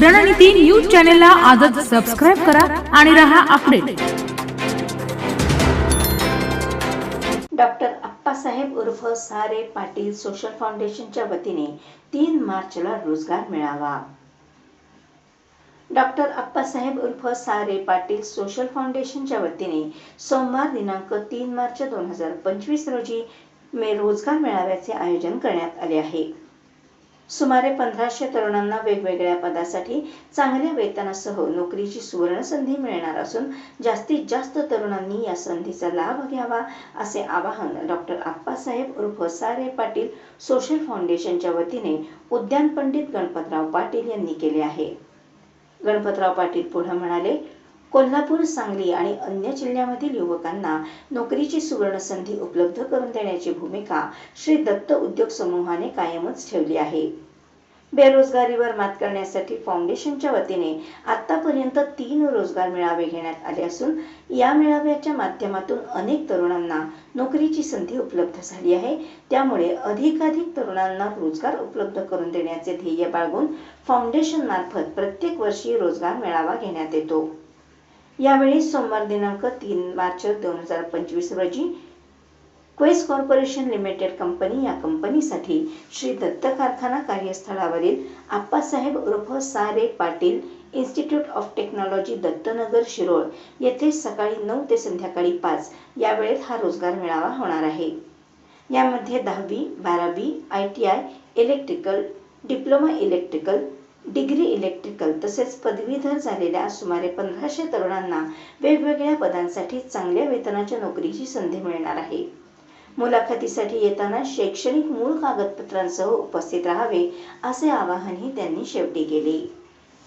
रणनीती न्यूज चॅनलला आजच सबस्क्राइब करा आणि रहा अपडेट। डॉक्टर अप्पासाहेब उर्फ सारे पाटील सोशल फाउंडेशनच्या वतीने 3 मार्चला रोजगार मेळावा। डॉक्टर अप्पासाहेब उर्फ सारे पाटील सोशल फाउंडेशनच्या वतीने सोमवार दिनांक 3 मार्च 2025 रोजी रोजगार मेळाव्याचे आयोजन करण्यात आले आहे। सुमारे 1500 तरुणांना वेगवेगळ्या पदासाठी चांगल्या वेतनासह नोकरीची सुवर्ण संधी मिळणार असून जास्तीत जास्त तरुणांनी या संधीचा लाभ घ्यावा असे आवाहन डॉक्टर अप्पासाहेब उर्फ सारे पाटील सोशल फाउंडेशनच्या वतीने उद्यान पंडित गणपतराव पाटील यांनी केले आहे। गणपतराव पाटील पुढे म्हणाले, कोल्हापूर, सांगली आणि अन्य जिल्ह्यामधील युवकांना नोकरीची सुवर्ण संधी उपलब्ध करून देण्याची भूमिका श्री दत्त उद्योग समूहाने कायमच ठेवली आहे। बेरोजगारीवर मात करण्यासाठी फाउंडेशनच्या वतीने आतापर्यंत 3 रोजगार मेळावे घेण्यात आले असून या मेळाव्याच्या माध्यमातून अनेक तरुणांना नोकरीची संधी उपलब्ध झाली आहे। त्यामुळे अधिकाधिक तरुणांना रोजगार उपलब्ध करून देण्याचे ध्येय बाळगून फाउंडेशन मार्फत प्रत्येक वर्षी रोजगार मेळावा घेण्यात येतो। यावेळी सोमवार दिनांक 3 मार्च 2025 रोजी क्वेस कॉर्पोरेशन लिमिटेड कंपनी या कंपनीसाठी श्री दत्त कारखाना कार्यस्थळावरील अप्पासाहेब उर्फ Sare Patil institute of technology Dattanagar Shirol येथे सकाळी 9 ते संध्याकाळी 5 या वेळेत हा रोजगार मेळावा होणार आहे। यामध्ये 10वी, 12वी, ITI, electrical, diploma electrical, degree electrical तसेच पदवीधर झालेल्या सुमारे 1500 तरुणांना वेगवेगळ्या पदांसाठी चांगल्या वेतनाच्या नोकरीची संधी मिळणार आहे। मुलाखतीसाठी येताना शैक्षणिक मूळ कागदपत्रांसह उपस्थित राहावे असे आवाहनही त्यांनी शेवटी केले।